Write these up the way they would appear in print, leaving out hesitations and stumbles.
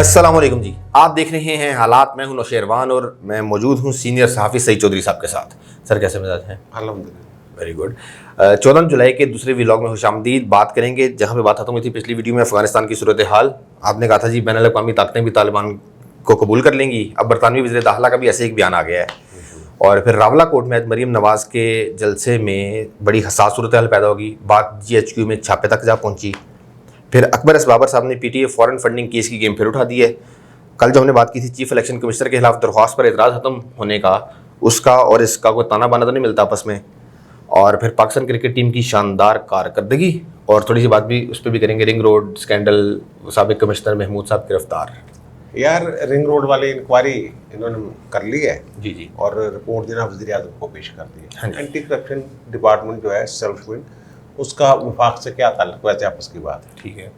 अस्सलाम वालेकुम जी, आप देख रहे हैं हालात। मैं हूं नौशेरवान और मैं मौजूद हूं सीनियर सहाफ़ी सईद चौधरी साहब के साथ। सर कैसे मिजाज हैं? अल्हम्दुलिल्लाह वेरी गुड। 14 जुलाई के दूसरे व्लॉग में खुशामदीद। बात करेंगे जहां पे बात खत्म हुई थी पिछली वीडियो में, अफगानिस्तान की सूरत हाल। आपने कहा था जी बैनुल अक़वामी ताकतें भी तालिबान को कबूल कर लेंगी। अब बरतानवी वज़ीर दाखिला का भी ऐसे एक बयान आ गया है। और फिर रावला कोर्ट में आज मरीम नवाज़ के जलसे में बड़ी हसास सूरत हाल पैदा होगी। बात GHQ में छापे तक जा पहुंची। फिर अकबर असबाबर साहब ने PTA फॉरेन फंडिंग केस की गेम फिर उठा दी है। कल जो हमने बात की थी चीफ इलेक्शन कमिश्नर के खिलाफ दरख्वास्त पर एतराज़ खत्म होने का, उसका और इसका कोई ताना बाना तो नहीं मिलता आपस में। और फिर पाकिस्तान क्रिकेट टीम की शानदार कारकर्दगी और थोड़ी सी बात भी उस पर भी करेंगे। रिंग रोड स्कैंडल, साबिक कमिश्नर महमूद साहब गिरफ्तार। यार, रिंग रोड वाली इंक्वायरी इन्होंने कर ली है जी जी। और रिपोर्ट जनाब वज़ीर आज़म को पेश कर दी हाँ है। जी। एंटी करप्शन डिपार्टमेंट जो है सेल्फ विंग, उसका वफाक से क्या ताल्लुक, वैसे आपस की बात है। ठीक है।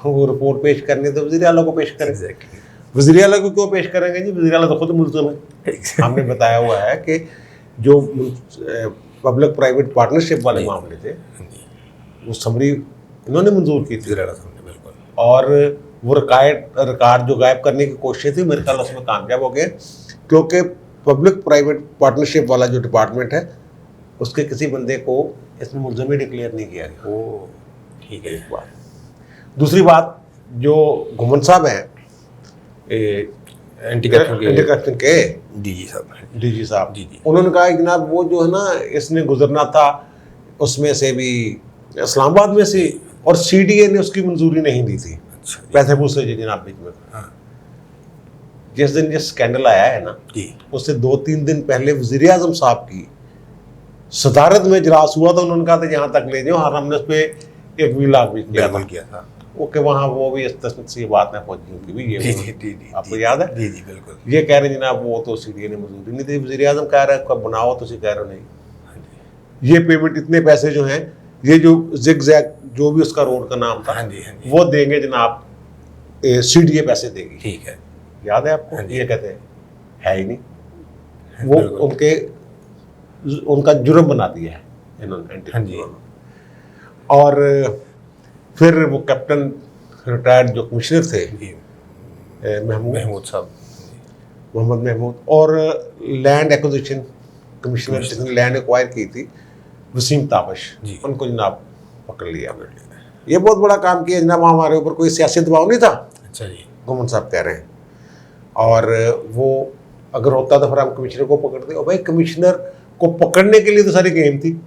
वो रिपोर्ट पेश करनी तो वज़ीर आला को पेश करें। एग्जैक्टली। वज़ीर आला को क्यों पेश करेंगे जी? वज़ीर आला तो खुद मुल्ज़िम है। हमने बताया हुआ है कि जो पब्लिक प्राइवेट पार्टनरशिप वाले मामले थे वो समरी इन्होंने मंजूर की थी। बिल्कुल। और वो रिकॉर्ड जो गायब करने की कोशिश थी, मेरे ख्याल उसमें कामयाब हो गए, क्योंकि पब्लिक प्राइवेट पार्टनरशिप वाला जो डिपार्टमेंट है उसके किसी बंदे को इसमें मुल्ज़िम डिक्लेयर नहीं किया गया। ओ ठीक है। एक बात। दूसरी बात, जो घुमन साहब हैं एंटी करप्शन के DG साहब। DG साहब, जी जी। उन्होंने कहा कि जनाब वो जो है ना, इसने गुजरना था उसमें से भी इस्लामाबाद में से, और CDA ने उसकी मंजूरी नहीं दी थी। अच्छा जी। पैसे पूछ लीजिए जनाब बीच में। हाँ। जिस दिन ये स्कैंडल आया है ना, जी। उससे 2-3 दिन पहले वज़ीर आज़म साहब की सदारत में इजलास हुआ था। उन्होंने कहा था यहाँ तक ले जाओ, और हमने उस पर एक व्लॉग भी किया था। ओके, वहाँ वो भी इस तस्वीर से ये बात ना पहुंची उनकी भी। ये जी, आपको याद है? जी जी बिल्कुल। ये कह रहे हैं जनाब वो तो CDA ने मंजूरी नहीं दी। वज़ीर आज़म कह रहा है कब बनाओ, तो कह रहे हो नहीं। ये पेमेंट, इतने पैसे जो हैं, ये जो जिग जैग जो भी उसका रोड का नाम था, वो देंगे जनाब, CDA पैसे देगी। ठीक है। याद है आपको? ये कहते हैं है ही नहीं। वो उनका जुर्म बना दिया है इन्होंने। और फिर वो कैप्टन रिटायर्ड जो कमिश्नर थे महमूद साहब, मोहम्मद महमूद, और लैंड एक्विजिशन कमिश्नर जिसने लैंड एक्वायर की थी, वसीम ताबश, उनको जनाब पकड़ लिया। ये बहुत बड़ा काम किया जनाब। हमारे ऊपर कोई सियासी दबाव नहीं था। अच्छा जी। घुमन साहब कह रहे हैं। और वो अगर होता तो फिर हम कमिश्नर को पकड़ते। और भाई, कमिश्नर को पकड़ने के लिए तो सारी गेम थी।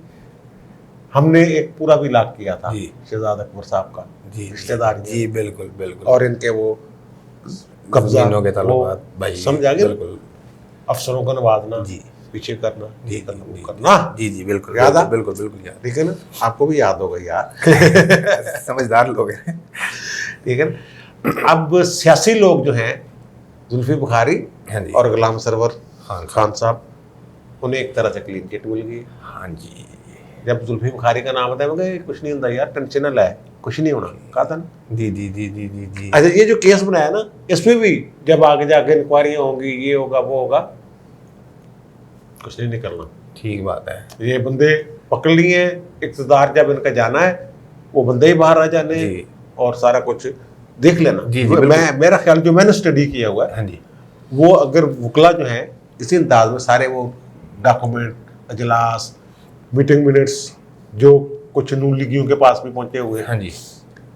हमने एक पूरा भी लाक किया था शहजाद अकबर साहब का, रिश्तेदार। जी बिल्कुल बिल्कुल। और इनके वो कब्जा भाई, समझ आ गया, अफसरों को नवाजना, पीछे करना, ये करना, वो करना। जी जी बिल्कुल याद है? बिल्कुल बिल्कुल याद। ठीक है ना? आपको भी याद होगा यार। समझदार लोग हैं। ठीक है ना? अब सियासी लोग जो हैं, जुल्फी बुखारी और गुलाम सरवर खान साहब, उन्हें एक तरह से क्लीन चिट मिल गई। हाँ जी। जब जुल्फी बुखारी का नाम आता है, मैं कुछ नहीं होता यार, टेंशन ना लाए, कुछ नहीं होना, कहा था ना। जी जी जी जी जी जी। अच्छा, ये जो केस बनाया ना, इसमें भी जब आगे जाके इंक्वायरियां होंगी, ये होगा वो होगा, कुछ नहीं निकलना। ठीक बात है। ये बंदे पकड़ लिए, इक़्तिदार जब इनका जाना है, वो बंदे ही बाहर आ जाने और सारा कुछ देख लेना। जी, मेरा ख्याल, जो मैंने स्टडी किया हुआ है, वो अगर वकला जो है इसी अंदाज में सारे वो डॉक्यूमेंट, अजलास, मीटिंग मिनट्स जो कुछ नून लीगियों के पास भी पहुंचे हुए हैं,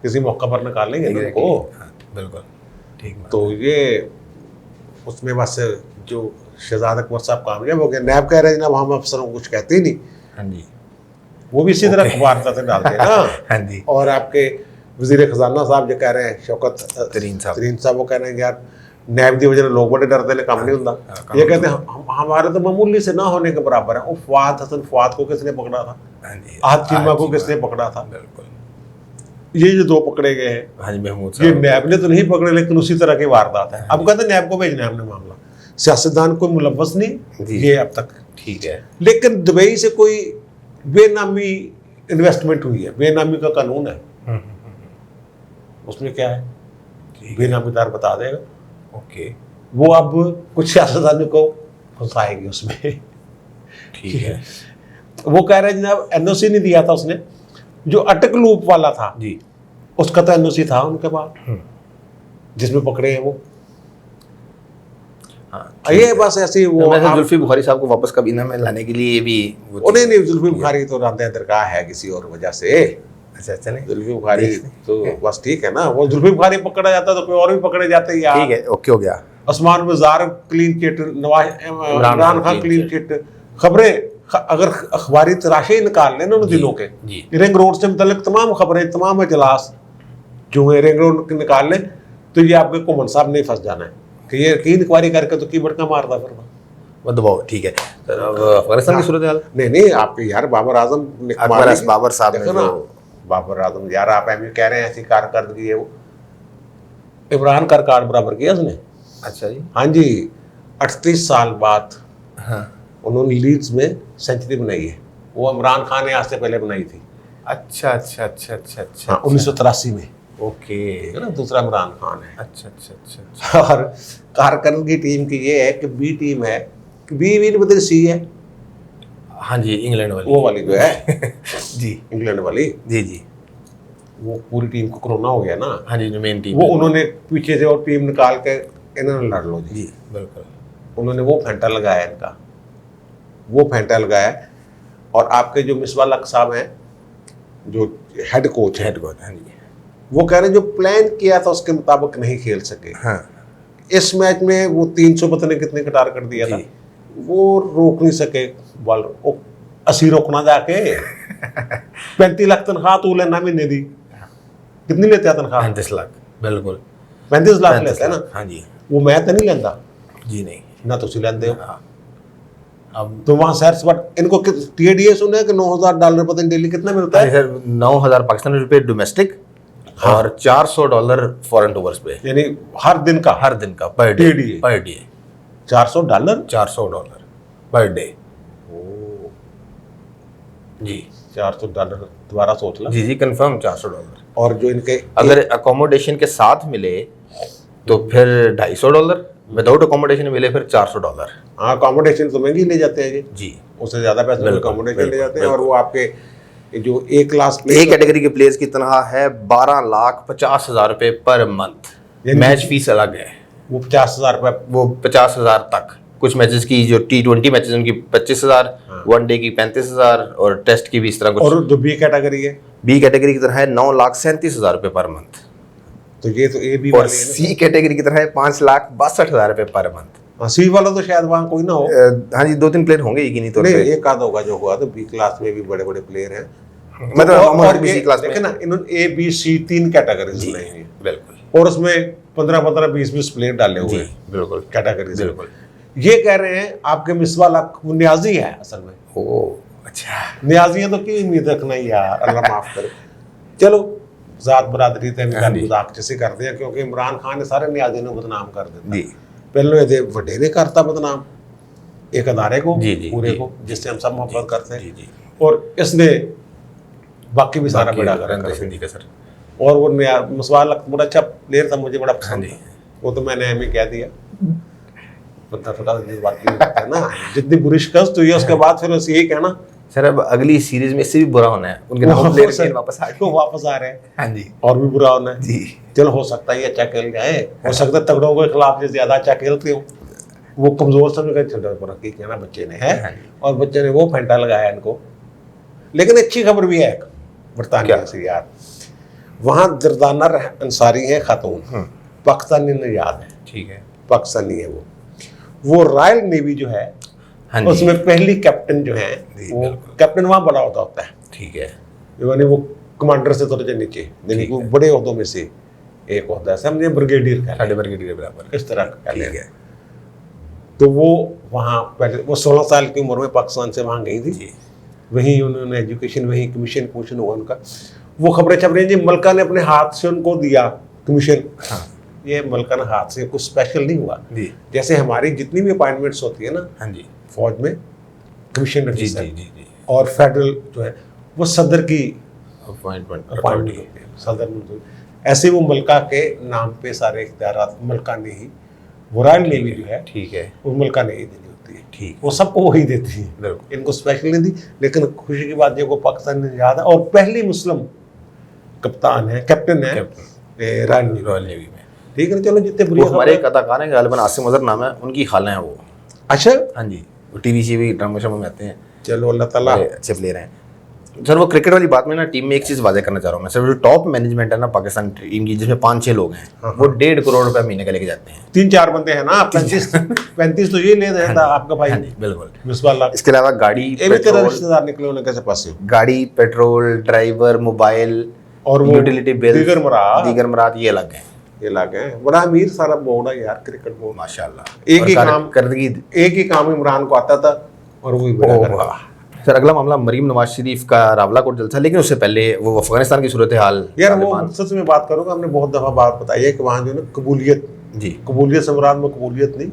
किसी मौका पर निकाल लेंगे उनको। बिल्कुल ठीक। तो ये उसमें बस जो शहजाद अकबर साहब कामयाब हो गए। नैब कह रहे हैं जनाब हम अफसरों को कुछ कहते ही नहीं। वो भी इसी तरह वारदातें डालते हैं ना। और आपके वज़ीर खजाना साहब जो कह रहे हैं, शौकत तरीन साहब, वो कह रहे हैं यार नैब की वजह लोग बड़े डरते हैं, काम नहीं होता। ये कहते हैं हमारे तो मामूली से ना होने के बराबर है। वो फवाद हसन फवाद को किसने पकड़ा था? आहद चीमा को किसने पकड़ा था? बिल्कुल। ये जो 2 पकड़े गए हैं, ये नैब ने तो नहीं पकड़े, लेकिन उसी तरह की वारदात है। अब कहते हैं नैब को भेजना है हमने मामला। सियासतदान कोई मुलव्वस नहीं, ये अब तक ठीक है। लेकिन दुबई से कोई बेनामी इन्वेस्टमेंट हुई है, बेनामी का कानून है, उसमें क्या है, बेनामीदार बता देगा। वो अब कुछ सियासतदानों को फंसाएगी उसमें। ठीक है। वो कह रहे हैं जनाब NOC नहीं दिया था उसने, जो अटक लूप वाला था जी, उसका तो NOC था उनके पास। जिसमें पकड़े हैं वो। हाँ, ये बस ऐसे ही वो जुल्फी बुखारी साहब को वापस कबीना में लाने के लिए भी नहीं, जुल्फी बुखारी तो रांधे दरगाह है किसी और वजह से। अच्छा चले, जुल्फी बुखारी तो बस ठीक है ना, वो जुल्फी बुखारी पकड़ा जाता तो कोई और भी पकड़े जाते यार। ठीक है, ओके हो गया। उस्मान बाजार clean chit, Imran Khan clean chit, खबरें अगर अखबारी तराशे निकाल लें ना उन दिनों के, रिंग रोड से मुतल्लिक तमाम खबरें, तमाम इजलास जो है रिंग रोड के निकाल लें, तो ये आपके कुमन साहब नहीं फंस जाना है कि ये की इंक्वायरी करके तो की बड़का मारता फिर वो दबाओ। ठीक है, अफगानिस्तान की सूरत हाल। नहीं आपके यार बाबर आजम बाबर साहब देखो ना, बाबर आजम यार आप एम कह रहे हैं ऐसी कारकर्दगी है, वो इमरान का रिकॉर्ड बराबर किया उसने। अच्छा जी, हाँ जी, 38 साल बाद हाँ उन्होंने लीड्स में सेंचुरी बनाई है, वो इमरान खान ने आज से पहले बनाई थी। अच्छा अच्छा अच्छा अच्छा अच्छा, हाँ 1983 में। ओके, है ना, दूसरा इमरान खान है। अच्छा अच्छा अच्छा। और कारकर्दगी टीम की ये है कि बी टीम है, बी नहीं बदल सी है। हाँ जी, इंग्लैंड वाली, वो वाली जो है जी इंग्लैंड वाली, जी जी, वो पूरी टीम को कोरोना हो गया ना। हाँ जी, जो मेन टीम वो उन्होंने पीछे से और टीम निकाल के इन्होंने लड़ लो जी। बिल्कुल, उन्होंने वो फेंटा लगाया इनका, वो फेंटा लगाया। और आपके जो मिसबा हक साहब हैं जो हेड कोच है, हाँ जी, वो कह रहे हैं जो प्लान किया था उसके मुताबिक नहीं खेल सके। हाँ इस मैच में वो 300 पता नहीं कितने कटार कर दिया था, वो रोक नहीं सके बॉल। 80 रोकना जाके 35 लाख तनख्वाह तू लेना महीने दी, कितनी लेते हैं तनख्वाह? 35 लाख, बिल्कुल 35 लाख लेते हैं ना। हाँ जी, वो मैं तो नहीं लेंदा जी नहीं ना, तुम लेंदे हो। हाँ, अब तो वहां सैर स्पॉट इनको टीएडीए सुने कि $9,000 पता नहीं डेली कितना मिलता है? सर 9,000 पाकिस्तानी रुपए डोमेस्टिक और $400 फॉरेन टूवर्स पे, यानी हर दिन का per day, TDA per day $400 $400 per day जी, $400 दोबारा सोच ला जी जी, कंफर्म $400। और जो इनके अगर अकोमोडेशन के साथ मिले तो फिर $250, विदाउट अकोमोडेशन मिले फिर $400। हाँ, अकोमोडेशन तो महंगी ले जाते हैं जी, जी, उससे ज्यादा पैसे अकोमोडेशन ले जाते हैं। और वो आपके जो ए क्लास ए कैटेगरी के प्लेयर्स की तनख्वाह है ₹12,50,000 पर मंथ, मैच फीस अलग है। वो $50,000 वो 50,000 तक, कुछ मैचेस की जो T20 मैचेस उनकी 25,000, वनडे की 35,000 और टेस्ट की भी इस तरह कुछ। और जो बी कैटेगरी है, बी कैटेगरी की तरह है ₹9,37,000 पर मंथ, तो ये तो ए बी और वाले हैं सी कैटेगरी की तरह है ₹5,62,000 पर मंथ। ना। सी वाला तो शायद वहाँ कोई ना हो। हाँ जी, 2-3 प्लेयर होंगे यकीनी तौर नहीं, पे, एक आध होगा जो हुआ, तो बी क्लास में भी बड़े बड़े प्लेयर हैं। मतलब और सी क्लास में देखे ना, इन्होंने ए बी सी 3 कैटेगरीज बनाई हैं, बिल्कुल, और उसमें 15-15, 20-20 प्लेयर डाले हुए हैं बिल्कुल कैटेगरीज। बिल्कुल। ये कह रहे हैं आपके मिसबा हक वो न्याजी है असल में। ओह अच्छा, न्याजियां तो की उम्मीद रखना ही यार, अल्लाह माफ करे। चलो जात बरादरी ते मजाक जैसे करते हैं, क्योंकि इमरान खान ने सारे न्याजी ने बदनाम कर दिया जी, पहले ये वड्डे ने करता बदनाम एक अदारे को, जी, जी, पूरे जी, को, जिससे हम सब मोहब्बत करते हैं। जी जी, और इसने बाकी भी सारा बेड़ा गर्क कर सिंधी का सर। दिया। और वो मुसवाल बड़ा अच्छा प्लेयर था, मुझे बड़ा हाँ पसंद जी, था। वो तो मैंने एम कह दिया, पता बाकी है ना, जितनी बुरी शिकस्त हुई है उसके बाद फिर बस यही कहना सर अब अगली सीरीज में इससे भी बुरा होना है, उनके नाम प्लेयर वापस आ को वापस आ रहे हैं। हाँ जी, और भी बुरा होना है जी, चलो, हो सकता है ये अच्छा खेल जाए, हो सकता है तगड़ों के खिलाफ जो ज्यादा अच्छा खेलते हो वो कमजोर समझ कर छोटा तरक्की किया ना बच्चे ने है, और बच्चे ने वो फेंटा लगाया इनको। लेकिन अच्छी खबर भी है एक बरतानिया से यार, वहाँ दर्दाना अंसारी है खातून, पाकिस्तानी निजात है, ठीक है, पाकिस्तानी है वो रॉयल नेवी जो है उसमें पहली कैप्टन जो है, वो कैप्टन वहाँ बड़ा होता है, ठीक है, यानी वो कमांडर से थोड़े नीचे, यानी वो बड़े ओहदों में से एक होता है, समझे ब्रिगेडियर के बराबर इस तरह का, ठीक है। तो वो वहाँ पहले वो 16 साल की उम्र में पाकिस्तान से वहाँ गई थी, वहीं उन्होंने एजुकेशन, वहीं कमीशन हुआ उनका। वो खबरें छप रही जी, मलका ने अपने हाथ से उनको दिया कमीशन। हाँ, ये मलका ने हाथ से, कुछ स्पेशल नहीं हुआ जी। जैसे हमारी जितनी भी अपॉइंटमेंट्स होती है ना, हाँ जी, फौज में कमीशन ऑफिसर जी, और फेडरल जो है वो सदर की अपॉइंटमेंट होती है, सदर में। ऐसे वो मलका के नाम पे सारे इख्तियारात मलका ने ही, वो रॉयल नेवी जो है, ठीक है, वो मलका ने ही देनी होती है, ठीक, वो सबको वही देती है, इनको स्पेशल नहीं दी। लेकिन खुशी की बात ये को पाकिस्तान ने याद है, और पहली मुस्लिम कप्तान है, कैप्टन है रॉयल नेवी में। ठीक है, चलो जितने वो बुरी हमारे एक अदाकार हैं गालिबन आसिम अजहर नाम है, उनकी खाला हैं वो। अच्छा, हाँ जी, वो टीवी शीवी ड्रामा शामा में आते हैं, चलो अल्लाह ताला। बड़े अच्छे प्लेयर हैं सर। वो क्रिकेट वाली बात में ना टीम में एक चीज़ वाज़ह करना चाह रहा हूँ मैं सर, जो टॉप मैनेजमेंट है ना पाकिस्तान टीम की, जिसमें 5-6 लोग हैं, वो 1.5 करोड़ रुपए महीने का लेके जाते हैं। 3-4 बंदे हैं ना, 35 तो ये ले देता आपका भाई। हाँ जी बिल्कुल। 20 लाख। इसके अलावा गाड़ी, ये भी तेरा पेट्रोल, रिश्तेदार निकले होने कैसे पास हो? गाड़ी, पेट्रोल, ड्राइवर, मोबाइल और वो यूटिलिटी बिल, दीगर मरात ये अलग हैं। ये लागे हैं। बड़ा अमीर सारा बोर्ड है यार, क्रिकेट बोर्ड माशाल्लाह। एक ही काम करदगी, एक ही काम इमरान को आता था और वो भी बड़ा कर रहा। सर अगला मामला मरीम नवाज शरीफ का रावला कोट जलसा, लेकिन उससे पहले वो अफगानिस्तान की सूरत हाल। यार वो मकसद से मैं बात करूंगा, हमने बहुत दफा बात बताई है कि वहाँ जो है ना कबूलियत, जी कबूलियत से मुराद में कबूलियत नहीं,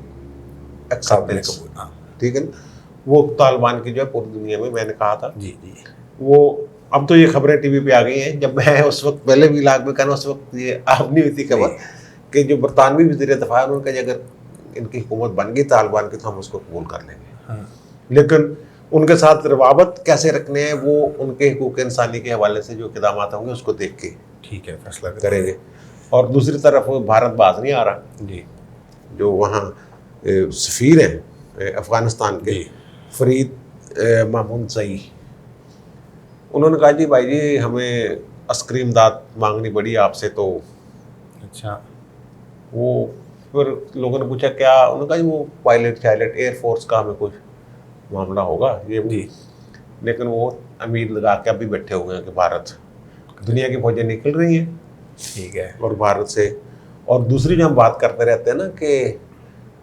एक्सेप्टेंस, ठीक है ना। वो तालिबान की जो है पूरी दुनिया में, मैंने कहा था जी जी, वो अब तो ये खबरें टीवी पे आ गई हैं, जब मैं उस वक्त पहले भी इलाक में कहना, उस वक्त ये आप नहीं हुई थी खबर कि जो बरतानवी वज़ीर दफ़ा है उन्होंने कहा अगर इनकी हुकूमत बन गई तालिबान की तो हम उसको कबूल कर लेंगे। हाँ। लेकिन उनके साथ रवाबत कैसे रखने हैं वो उनके हुकूक इंसानी के हवाले से जो इक़दाम होंगे उसको देख के ठीक है फैसला करेंगे। और दूसरी तरफ भारत बाज नहीं आ रहा जी, जो वहाँ सफ़ीर हैं अफ़गानिस्तान के फरीद मामून सई, उन्होंने कहा जी भाई जी हमें अस्करी इमदाद मांगनी पड़ी आपसे। तो अच्छा, वो फिर लोगों ने पूछा क्या, उन्होंने कहा जी वो पायलट शायलट एयरफोर्स का हमें कुछ मामला होगा ये भी। लेकिन वो उम्मीद लगा के अभी बैठे हुए हैं कि भारत, दुनिया की फौजें निकल रही हैं, ठीक है, और भारत से। और दूसरी जो हम बात करते रहते हैं ना कि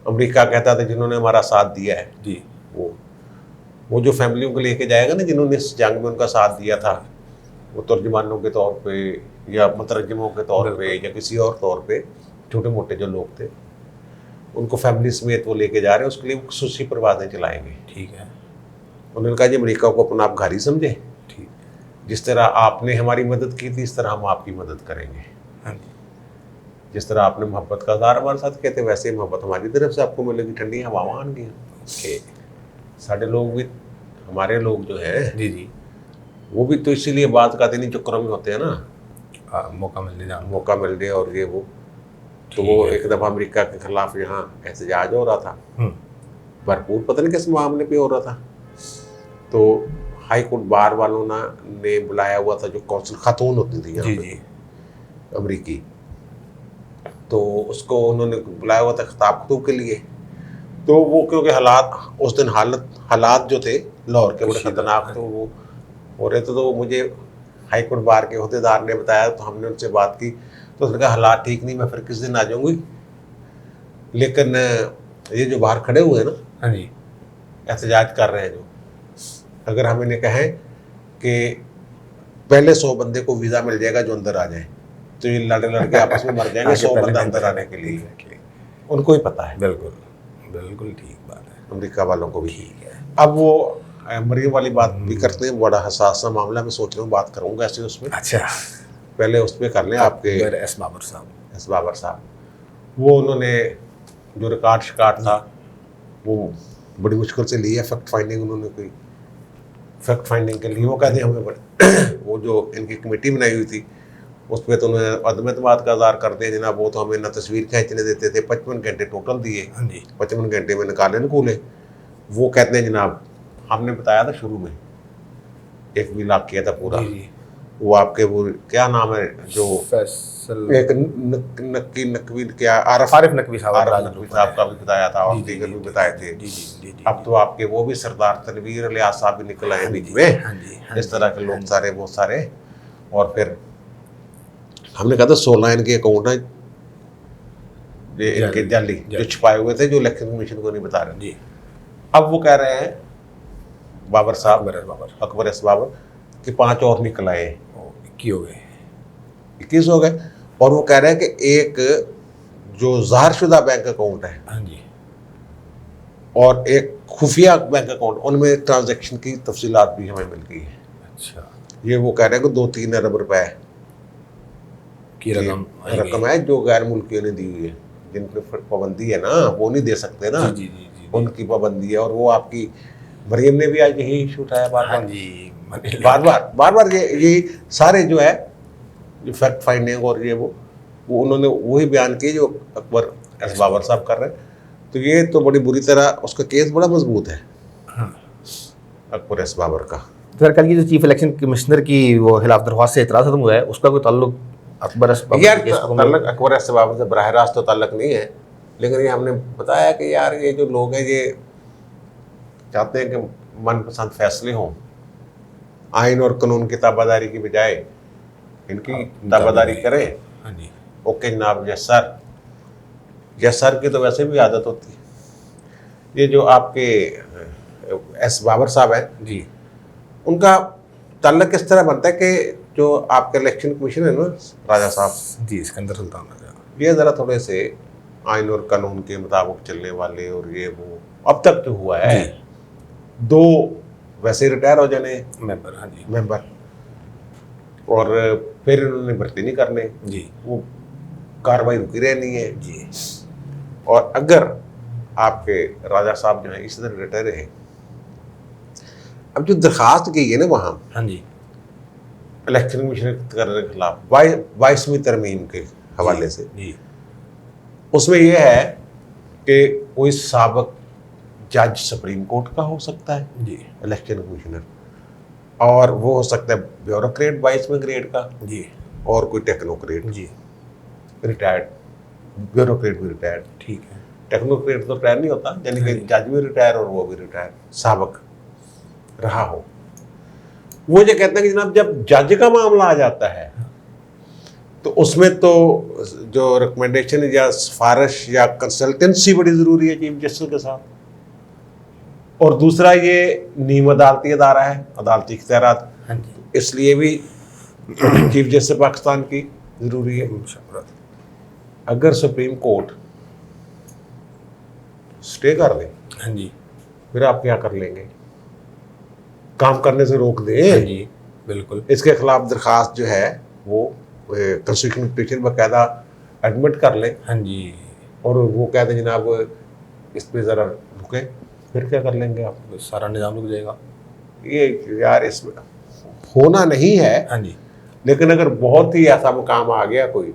अमेरिका कहता था जिन्होंने हमारा साथ दिया है जी, वो जो फैमिलियों को लेके जाएगा ना जिन्होंने इस जंग में उनका साथ दिया था, वो तर्जुमानों के तौर पे या मुतरजमों के तौर पे या किसी और तौर पे छोटे मोटे जो लोग थे उनको फैमिली समेत वो लेके जा रहे हैं, उसके लिए खुसूसी परवाज़ें चलाएंगे। ठीक है, उन्होंने कहा जी अमेरिका को अपना आप घर ही समझे, ठीक, जिस तरह आपने हमारी मदद की थी इस तरह हम आपकी मदद करेंगे। हाँ जी, जिस तरह आपने मोहब्बत का इज़हार हमारे साथ किए थे वैसे ही मोहब्बत हमारी तरफ से आपको मिलेगी, ठंडी हवावां आएंगी। ओके, साढ़े लोग भी, हमारे लोग जो हैं जी जी, वो भी तो इसीलिए बात का दिन चक्करों में होते हैं ना, मौका मिल जाए, मौका मिल जाए और ये वो। तो वो एक दफ़ा अमेरिका के खिलाफ यहाँ एहतजाज हो रहा था, भरपूर पता नहीं किस मामले पे हो रहा था। तो हाई कोर्ट बार वालों ने बुलाया हुआ था जो कौंसिल खातून होती थी यहाँ पे अमरीकी, तो उसको उन्होंने बुलाया हुआ था खिताब खतूब के लिए। तो वो क्योंकि हालात उस दिन हालात जो थे लाहौर के बड़े ख़तरनाक थे वो हो रहे थे, तो मुझे हाई कोर्ट बार के अहदेदार ने बताया, तो हमने उनसे बात की तो उसने कहा हालात ठीक नहीं, मैं फिर किस दिन आ जाऊँगी। लेकिन ये जो बाहर खड़े हुए हैं ना, हाँ जी, एहतजाज कर रहे हैं जो, अगर हम इन्हें कहें कि पहले 100 बंदे को वीज़ा मिल जाएगा जो अंदर आ जाए, तो ये लड़के आपस में मर जाएंगे 100 बंदा अंदर आने के लिए। उनको ही पता है, बिल्कुल बिल्कुल ठीक बात है, अमेरिका वालों को भी। ठीक है, अब वो मरीम वाली बात भी करते हैं, बड़ा हसास सा मामला, मैं सोच रहा हूँ बात करूँगा ऐसे उसमें। अच्छा, पहले उस पर कर लें आपके एस बाबर साहब, वो उन्होंने जो रिकॉर्ड शिकार्ड था वो बड़ी मुश्किल से लिया, फैक्ट फाइंडिंग उन्होंने कोई फैक्ट फाइंडिंग के लिए वो कहते हैं हमें वो जो इनकी कमेटी बनाई हुई थी उस पर तो उन्होंने अदम एतमाद का इज़हार कर दिया जनाब। वो तो हमें ना तस्वीर खींचने देते थे, 55 घंटे टोटल दिए, 55 घंटे में निकाले नकूले। वो कहते हैं जनाब हमने बताया था शुरू में 1 भी लाख किया था पूरा। वो आपके वो क्या नाम है जो एक नकवी क्या आरिफ नकवी साहब का भी बताया था और दीगर भी बताए थे। अब तो आपके वो भी सरदार तनवीर इलियास साहब भी निकल आए बीच में, इस तरह के लोग सारे बहुत सारे। और फिर हमने कहा था 16 इनके अकाउंट हैं इनके जाली जो छुपाए हुए थे, जो इलेक्शन कमीशन को नहीं बता रहे। अब वो कह रहे हैं बाबर साहब अकबर एस बाबर कि 5 और निकल आए, 21 हो गए। और वो कह रहे हैं कि एक जो ज़ाहिरशुदा बैंक अकाउंट है, हाँ जी, और एक खुफिया बैंक अकाउंट, उनमें ट्रांजैक्शन की तफसीलात भी हमें मिल गई है। अच्छा, ये वो कह रहे हैं कि 2-3 अरब रुपए की रकम है जो गैर मुल्कियों ने दी हुई है, जिन पर पाबंदी है ना, वो नहीं दे सकते ना, उनकी पाबंदी है। और वो आपकी मरियम ने भी आज यही इशू उठाया बार बार ये सारे जो है जो फैक्ट फाइंडिंग और ये वो वो उन्होंने वही बयान किए जो अकबर एस बाबर साहब कर रहे हैं। तो ये तो बड़ी बुरी तरह उसका केस बड़ा मजबूत है अकबर एस बाबर का। तो सर कल की जो चीफ इलेक्शन कमिश्नर की वो खिलाफ दरख्वास्त से एतराज़ खत्म हुआ है, उसका कोई ताल्लुक अकबर एस बाबर यार के केस को ताल्लुक अकबर एस बाबर से बराह रास्त तो ताल्लुक नहीं है, लेकिन ये हमने बताया कि यार ये जो लोग हैं ये चाहते हैं कि मनपसंद फैसले हों, आइन और कानून की ताबादारी की बजाय इनकी ताबादारी करें। हाँ जी, ओके जनाब, यस सर, यस सर की तो वैसे भी आदत होती है। ये जो आपके एस बाबर साहब हैं जी, उनका ताल्लुक किस तरह बनता है कि जो आपके इलेक्शन कमीशन है ना राजा साहब जी, सिकंदर सुल्तान राजा, ये ज़रा थोड़े से आइन और कानून के मुताबिक चलने वाले और ये वो अब तक जो हुआ है, दो वैसे रिटायर हो जाने मेंबर, हाँ जी, मेंबर, और फिर इन्होंने भर्ती नहीं करने, जी, वो कार्रवाई रुकी रहनी है जी, और अगर आपके राजा साहब जो है इसी तरह रिटायर रहे, अब जो दरखास्त की है ना वहाँ हाँ जी, इलेक्शन कमीशन करने के खिलाफ 22वीं तरमीम के हवाले से, जी, उसमें यह है कि कोई साबिक जज सुप्रीम कोर्ट का हो सकता है जी, इलेक्शन कमिश्नर, और वो हो सकता है ब्यूरोक्रेट 22वें ग्रेड का, जी, और कोई टेक्नोक्रेट जी, रिटायर्ड, ब्यूरोक्रेट भी रिटायर्ड, ठीक है, टेक्नोक्रेट तो रिटायर नहीं होता, यानी कि जज भी रिटायर और वो भी रिटायर साबिक रहा हो। वो ये कहते हैं कि जनाब जब जज का मामला आ जाता है तो उसमें तो जो रिकमेंडेशन या सिफारिश या कंसल्टेंसी बड़ी ज़रूरी है चीफ जस्टिस के साथ, और दूसरा ये नीम अदालती अदारा है, अदालती इख्तियारात, हाँ जी, इसलिए भी चीफ जस्टिस पाकिस्तान की ज़रूरी है। अगर सुप्रीम कोर्ट स्टे कर दे, हाँ जी, फिर आप क्या कर लेंगे? काम करने से रोक दे, हाँ जी, बिल्कुल, इसके खिलाफ दरखास्त जो है वो कंस्टिट्यूशन पिटीशन बाकायदा एडमिट कर ले, हाँ जी, और वो कह दें जनाब इस पे ज़रा रुके, फिर क्या कर लेंगे आप? सारा निज़ाम रुक जाएगा। ये यार इसमें होना नहीं है, हाँ जी, लेकिन अगर बहुत ही ऐसा मुकाम आ गया कोई,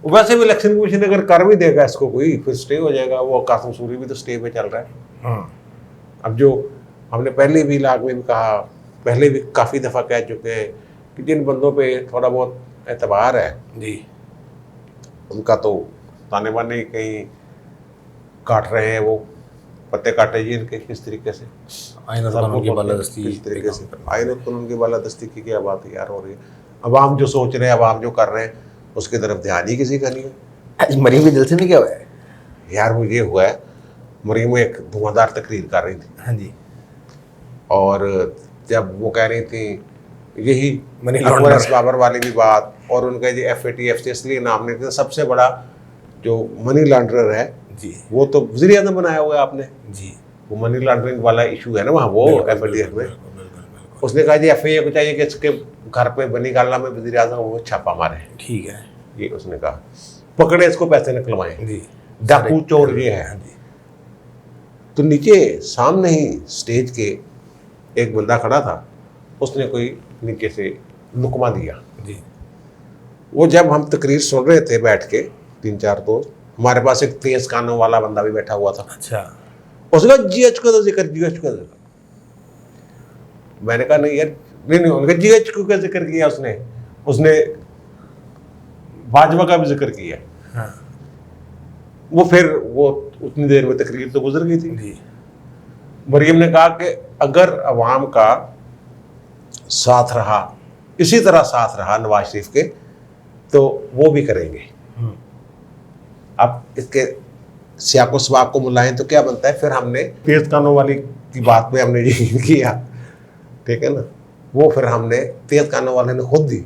वैसे भी इलेक्शन कमीशन अगर कर भी देगा इसको कोई, फिर स्टे हो जाएगा। वो कासिम सूरी भी तो स्टे पे चल रहा है। हाँ, अब जो हमने पहले भी लाग में भी कहा, पहले भी काफ़ी दफ़ा कह चुके हैं कि जिन बंदों पे थोड़ा बहुत एतबार है जी, उनका तो ताने बाने कहीं काट रहे हैं, वो पत्ते काटे जी इनके किस तरीके से, आइन और कानून की बालादस्ती किस तरीके से आइन और कानून की बालादस्ती की क्या बात है यार हो रही है। अवाम जो सोच रहे हैं, अवाम जो कर रहे हैं, उसकी तरफ ध्यान ही किसी का नहीं है। आज मरीम के जलसे में क्या हुआ है? यार वो ये हुआ है, मरीम एक धुआंधार तकरीर कर रही थी, हाँ जी, और जब वो कह रही थी यही मनी अकबर लॉन्ड्रर। एस बाबर वाली भी बात, और उनका जो FATF से इसलिए नाम नहीं था, सबसे बड़ा जो मनी लॉन्ड्रर है जी, वो तो वज़ीर आज़म बनाया हुआ है आपने, जी, वो मनी लॉन्ड्रिंग वाला इशू है ना वहाँ, वो FATF में। उसने कहा जी FAA को चाहिए कि इसके घर पे बनी गाला में वज़ीर आज़म वो छापा मारे, ठीक है, ये उसने कहा, पकड़े इसको पैसे निकलवाएं, जी, डाकू चोर ये है। हाँ जी, तो नीचे सामने ही स्टेज के एक बंदा खड़ा था, उसने कोई नीचे से लुकमा दिया। जी, वो जब हम तकरीर सुन रहे थे बैठ के 3-4 दोस्त, हमारे पास एक तेज कानों वाला बंदा भी बैठा हुआ था, अच्छा, उसका GH का तो जिक्र, GH का जिक्र। मैंने कहा नहीं यार, नहीं उनका GH का जिक्र किया उसने भाजपा का भी जिक्र किया। हाँ, वो फिर वो उतनी देर में तकरीर तो गुजर गई थी। जी, मरियम ने कहा कि अगर अवाम का साथ रहा, इसी तरह साथ रहा नवाज शरीफ के, तो वो भी करेंगे। अब इसके सियाको सवाक को मुलायम तो क्या बनता है, फिर हमने तेज कानों वाली की बात पे हमने यकीन किया, ठीक है ना। वो फिर हमने तेज कानों वाले ने खुद दी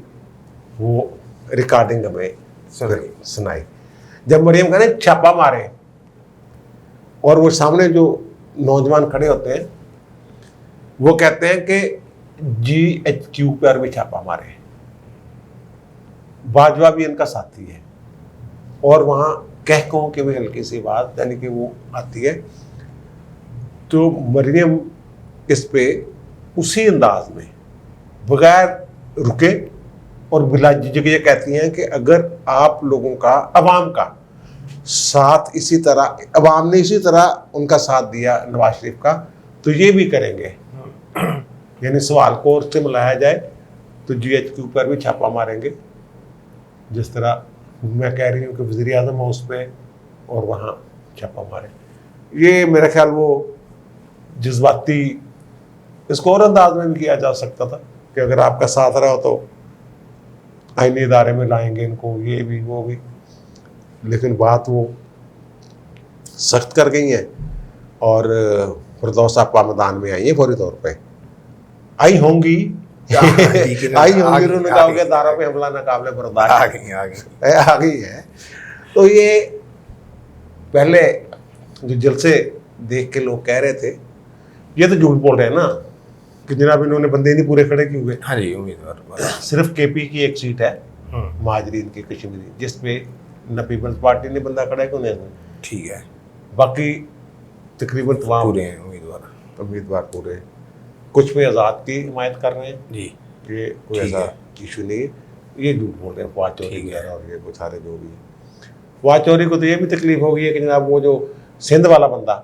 वो रिकॉर्डिंग हमें सुनाई, जब मरियम का ने छापा मारे, और वो सामने जो नौजवान खड़े होते हैं वो कहते हैं कि GHQ पर भी छापा मारे, भाजपा भी इनका साथी है, और वहाँ कहकों की भी हल्की सी बात यानी कि वो आती है। तो मरियम इस पे उसी अंदाज में बगैर रुके और बिला झिझक ये कहती हैं कि अगर आप लोगों का, अवाम का साथ इसी तरह, अवाम ने इसी तरह उनका साथ दिया नवाज शरीफ का, तो ये भी करेंगे। यानी सवाल को और से मिलाया जाए तो GH के ऊपर भी छापा मारेंगे, जिस तरह मैं कह रही हूँ कि वज़ीर आज़म हाउस पे और वहाँ छापा मारे। ये मेरा ख्याल वो जज्बाती, इसको और अंदाज में भी किया जा सकता था कि अगर आपका साथ रहा हो तो आईनी इदारे में लाएंगे इनको, ये भी वो भी, लेकिन बात वो सख्त कर गई है। और फिरदौस आपा मैदान में आई है फौरी तौर पे, आई होंगी आई होंगी, उन्होंने कहा कि दारा पे हमला नाकाबिले बर्दाश्त आ गई है। तो ये पहले जो जलसे देख के लोग कह रहे थे, ये तो झूठ बोल रहे हैं ना कि जनाब इन्होंने बंदे नहीं पूरे खड़े क्यों हुए। हाँ जी, उम्मीदवार सिर्फ KP की एक सीट है महाजरीन की कश्मीरी, जिसपे न पीपल्स पार्टी ने बंदा खड़ा है क्यों नहीं, ठीक है, बाकी तकरीबन तमाम पूरे हैं उम्मीदवार पूरे। कुछ पे आज़ाद की हिमायत कर रहे हैं जी, ये कोई ऐसा इशू नहीं है। ये झूठ बोल रहे हैं फवाद चौधरी वगैरह और ये कुछ सारे जो भी है। फवाद चौधरी को तो ये भी तकलीफ हो गई है कि जनाब वो जो सिंध वाला बंदा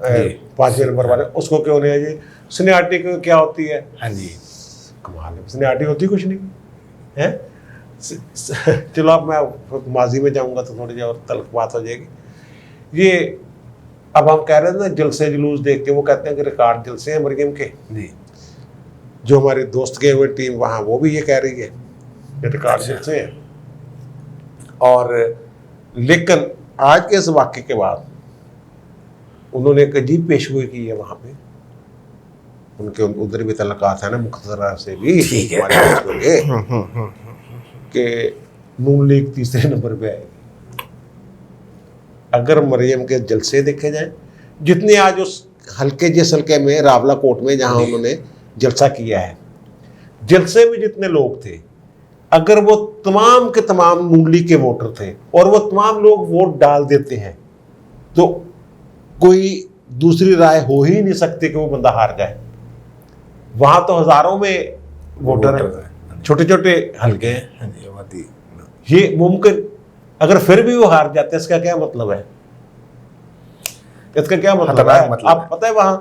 5वें नंबर वाले, उसको क्यों नहीं है जी, सीनियरिटी क्या होती है। हाँ जी, कमाल है, सीनियरिटी होती कुछ नहीं है। चलो अब मैं माजी में जाऊंगा तो थोड़ी और तल्ख बात हो जाएगी। ये अब हम कह रहे थे ना जलसे जुलूस देख के, वो कहते हैं कि रिकॉर्ड जलसे हैं मरियम के जी। जो हमारे दोस्त गए हुए टीम वहाँ, वो भी ये कह रही है कि रिकॉर्ड जलसे हैं। और लेकिन आज के इस वाक़े के बाद उन्होंने एक अजीब पेशगोई की है वहाँ पे, उनके उधर भी तल्लकात है ना मुख्तसरा से भी कि नून लीग तीसरे नंबर पे आएगी। अगर मरियम के जलसे देखे जाए, जितने आज उस हल्के जिस हल्के में रावला कोट में जहाँ उन्होंने जलसा किया है, जलसे में जितने लोग थे, अगर वो तमाम के तमाम नून लीग के वोटर थे और वो तमाम लोग वोट डाल देते हैं, तो कोई दूसरी राय हो ही नहीं सकती कि वो बंदा हार जाए। वहां तो हजारों में वोटर हैं, छोटे छोटे हल्के हैं, ये मुमकिन। अगर फिर भी वो हार जाते हैं, इसका क्या मतलब है? इसका क्या मतलब है? आप पता है वहां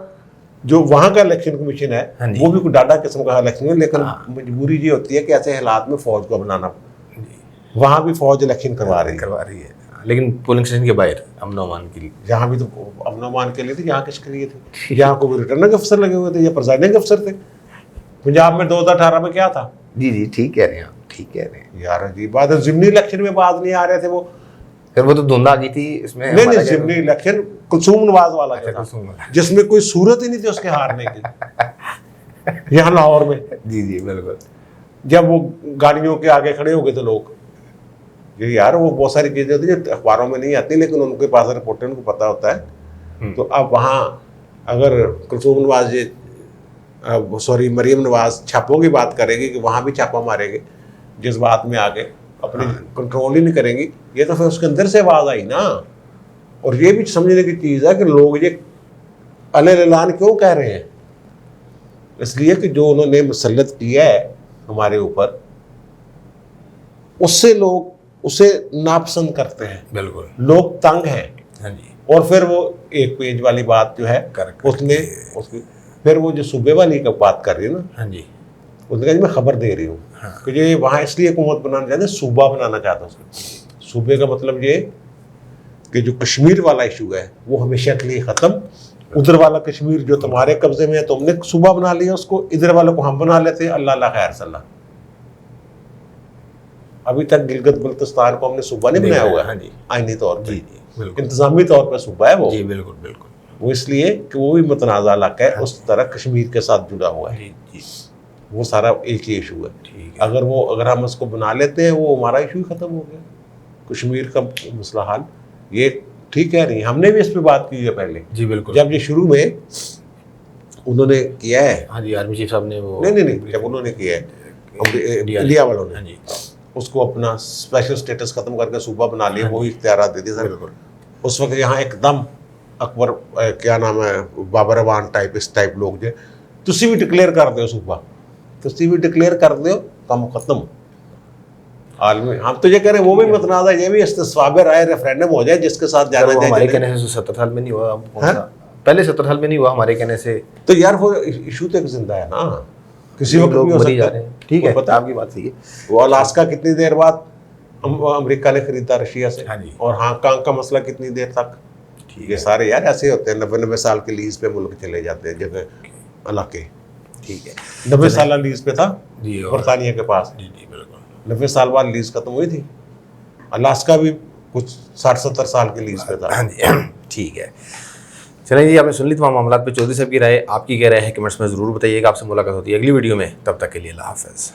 जो वहां का इलेक्शन कमीशन है, वो भी कोई डाडा किस्म का इलेक्शन है, लेकिन मजबूरी ये होती है कि ऐसे हालात में फौज को बनाना, वहां भी फौज इलेक्शन करवा रही है, लेकिन पोलिंग स्टेशन के बाहर अमन अमान के लिए, यहाँ भी तो अमन अमान के लिए थे, यहाँ किसके लिए थे? यहाँ को भी रिटर्निंग अफसर लगे हुए थे या प्रिजाइडिंग अफसर थे। पंजाब में 2018 में क्या था? जी ठीक कह रहे हैं आप, ठीक कह रहे हैं यार। अजीब बात है, जिमनी इलेक्शन में बात नहीं आ रहे थे वो, फिर वो तो धुंधा आ गई थी इसमें। नहीं जिमनी इलेक्शन कुलसूम नवाज वाला था, जिसमें कोई सूरत ही नहीं थी उसके हारने की, यहाँ लाहौर में। जी बिल्कुल। जब वो गाड़ियों के आगे खड़े हो गए थे लोग, ये यार वो बहुत सारी चीजें होती है जो अखबारों में नहीं आती, लेकिन उनके पास रिपोर्टर उनको पता होता है। तो अब वहाँ अगर कुलसूम नवाज मरियम नवाज छापों की बात करेगी कि वहाँ भी छापा मारेंगे, जिस बात में आगे अपनी कंट्रोल ही नहीं करेंगी, ये तो फिर उसके अंदर से आवाज़ आई ना। और ये भी समझने की चीज़ है कि लोग ये अल-ऐलान क्यों कह रहे हैं, इसलिए कि जो उन्होंने मुसल्लत किया है हमारे ऊपर, उससे लोग उसे नापसंद करते हैं। बिल्कुल, लोग तंग हैं। हाँ जी। और फिर वो एक पेज वाली बात जो है उसमें फिर वो जो सूबे वाली का बात कर रही है ना, हाँ जी, उसने कहा जी मैं खबर दे रही हूँ कि ये वहाँ इसलिए हुकूमत बनाना चाहते हैं, सूबा बनाना चाहते हैं। सूबे का मतलब ये कि जो कश्मीर वाला इशू है वो हमेशा के लिए ख़त्म, उधर वाला कश्मीर जो तुम्हारे कब्जे में है तुमने सूबा बना लिया उसको, इधर वालों को हम बना लेते हैं, अल्लाह खैर सल्ला। अभी तक गिलगित बल्तिस्तान को हमने सूबा नहीं बनाया हुआ है आईनी तौर पर, इंतजामी तौर पर सूबा है वो। जी बिल्कुल। वो इसलिए कि वो भी मुतनाज़ा इलाका है, उस तरह कश्मीर के साथ जुड़ा हुआ है। वो सारा एक ही इशू है। अगर हम उसको बना लेते हैं, वो हमारा इशू ही ख़त्म हो गया, कश्मीर का मसला हाल। ये ठीक है नहीं, हमने भी इस पर बात की है पहले। जी बिल्कुल। जब ये शुरू में उन्होंने किया है, हाँ जी, आर्मी चीफ साहब ने वो नहीं, जब उन्होंने किया है इंडिया वालों ने, हाँ जी, उसको अपना स्पेशल स्टेटस खत्म करके सूबा बना लिया, वो इख्तियार दे दिए सर। उस वक्त यहाँ एकदम अकबर क्या नाम है, बाबर अवान टाइप, इस टाइप लोग जो तुसी भी डिक्लेयर कर दो सूबा, तुसी भी डिक्लेयर कर दो, काम खत्म। आलमी हम तो ये कह रहे हैं वो भी मतनाज़ा, ये भी इस्तिस्वाब राय रेफरेंडम हो जाए जिसके साथ जाना जाए। हमारे कहने से 70 साल में नहीं हुआ, पहले 70 साल में नहीं हुआ हमारे कहने से। तो यार वो इशू तो एक जिंदा है ना, किसी वक्त भी हो सकता है। ठीक है, आपकी बात सही है। वो अलास्का कितनी देर बाद अमेरिका ने खरीदा रशिया से, और हांगकांग का मसला कितनी देर तक। ये सारे यार ऐसे होते हैं, 90-90 साल के लीज पे मुल्क चले जाते हैं जगह इलाके। ठीक है, 90 साल लीज पे था जी बरतानिया के पास। जी जी बिल्कुल। 90 साल बाद लीज खत्म हुई थी। अलास्का भी कुछ 60-70 साल की लीज पे था। हाँ जी, ठीक है। चलिए जी, आपने सुन ली तमाम मामलात पे चौधरी साहब की राय। आपकी क्या राय है कमेंट्स में ज़रूर बताइएगा। आपसे मुलाकात होती है अगली वीडियो में, तब तक के लिए अल्लाह हाफ़िज़।